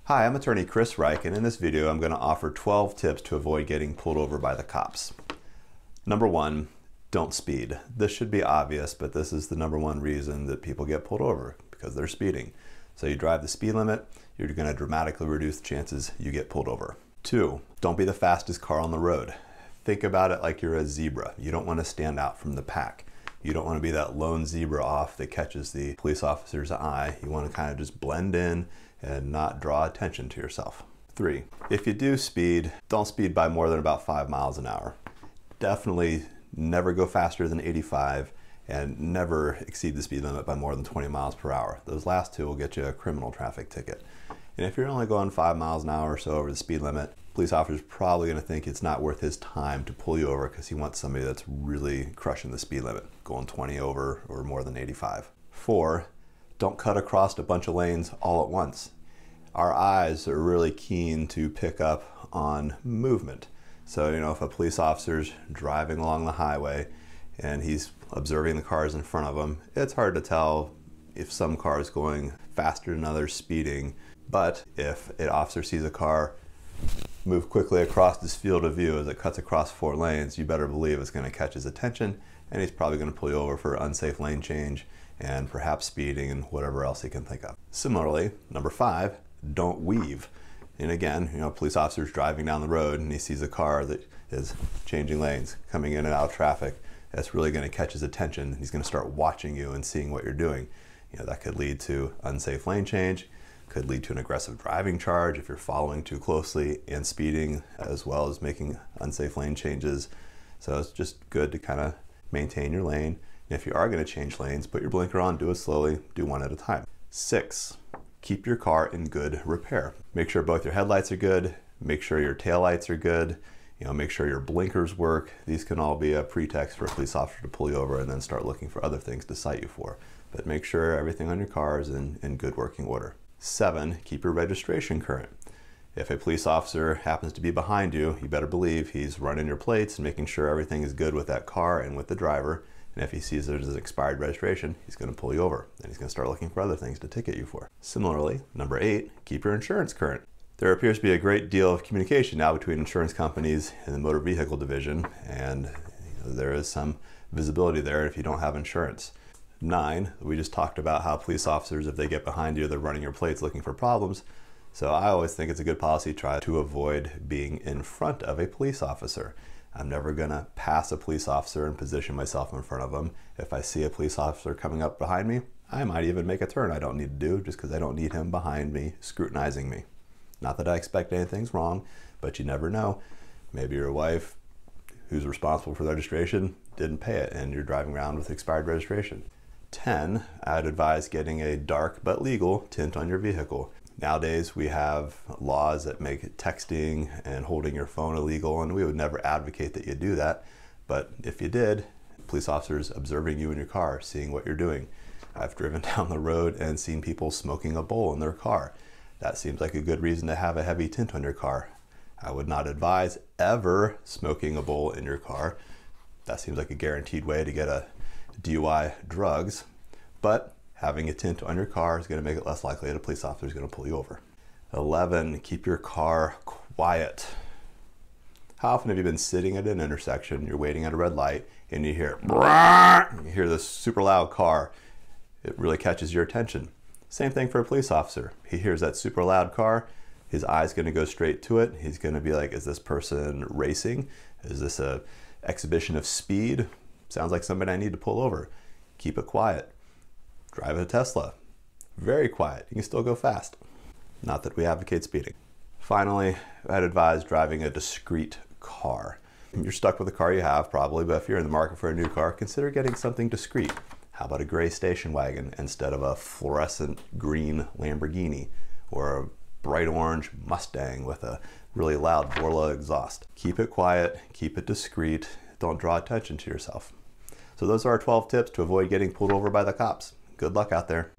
Hi, I'm attorney Chris Reich, and in this video I'm going to offer 12 tips to avoid getting pulled over by the cops. Number one, don't speed. This should be obvious, but this is the number one reason that people get pulled over, because they're speeding. So you drive the speed limit, you're going to dramatically reduce the chances you get pulled over. Two, don't be the fastest car on the road. Think about it like you're a zebra. You don't want to stand out from the pack. You don't want to be that lone zebra off that catches the police officer's eye. You want to kind of just blend in and not draw attention to yourself. Three, if you do speed, don't speed by more than about 5 miles an hour. Definitely never go faster than 85 and never exceed the speed limit by more than 20 miles per hour. Those last two will get you a criminal traffic ticket. And if you're only going 5 miles an hour or so over the speed limit, police officer's probably going to think it's not worth his time to pull you over because he wants somebody that's really crushing the speed limit, going 20 over or more than 85. Four, don't cut across a bunch of lanes all at once. Our eyes are really keen to pick up on movement. So, if a police officer's driving along the highway and he's observing the cars in front of him, it's hard to tell if some car is going faster than others speeding. But if an officer sees a car move quickly across this field of view as it cuts across 4 lanes, you better believe it's going to catch his attention, and he's probably going to pull you over for unsafe lane change and perhaps speeding and whatever else he can think of. Similarly, number 5, don't weave. And again, police officer's driving down the road and he sees a car that is changing lanes, coming in and out of traffic. That's really going to catch his attention. He's going to start watching you and seeing what you're doing. That could lead to unsafe lane change, could lead to an aggressive driving charge if you're following too closely and speeding, as well as making unsafe lane changes. So it's just good to kind of maintain your lane. And if you are going to change lanes, put your blinker on, do it slowly, do one at a time. 6, keep your car in good repair. Make sure both your headlights are good, make sure your taillights are good, make sure your blinkers work. These can all be a pretext for a police officer to pull you over and then start looking for other things to cite you for. But make sure everything on your car is in good working order. 7, keep your registration current. If a police officer happens to be behind you, you better believe he's running your plates and making sure everything is good with that car and with the driver. And if he sees there's an expired registration, he's going to pull you over and he's going to start looking for other things to ticket you for. Similarly, number 8, keep your insurance current. There appears to be a great deal of communication now between insurance companies and the motor vehicle division, and there is some visibility there if you don't have insurance. 9, we just talked about how police officers, if they get behind you, they're running your plates looking for problems. So I always think it's a good policy to try to avoid being in front of a police officer. I'm never going to pass a police officer and position myself in front of them. If I see a police officer coming up behind me, I might even make a turn I don't need to do just because I don't need him behind me scrutinizing me. Not that I expect anything's wrong, but you never know. Maybe your wife, who's responsible for the registration, didn't pay it and you're driving around with expired registration. 10, I'd advise getting a dark but legal tint on your vehicle. Nowadays, we have laws that make texting and holding your phone illegal, and we would never advocate that you do that. But if you did, police officers observing you in your car, seeing what you're doing. I've driven down the road and seen people smoking a bowl in their car. That seems like a good reason to have a heavy tint on your car. I would not advise ever smoking a bowl in your car. That seems like a guaranteed way to get a DUI drugs. But having a tint on your car is going to make it less likely that a police officer is going to pull you over. 11, keep your car quiet. How often have you been sitting at an intersection, you're waiting at a red light, and you hear this super loud car? It really catches your attention. Same thing for a police officer. He hears that super loud car, his eye's going to go straight to it. He's going to be like, is this person racing? Is this an exhibition of speed? Sounds like somebody I need to pull over. Keep it quiet. Drive a Tesla. Very quiet. You can still go fast. Not that we advocate speeding. Finally, I'd advise driving a discreet car. You're stuck with the car you have probably, but if you're in the market for a new car, consider getting something discreet. How about a gray station wagon instead of a fluorescent green Lamborghini or a bright orange Mustang with a really loud Borla exhaust? Keep it quiet, keep it discreet, don't draw attention to yourself. So those are our 12 tips to avoid getting pulled over by the cops. Good luck out there.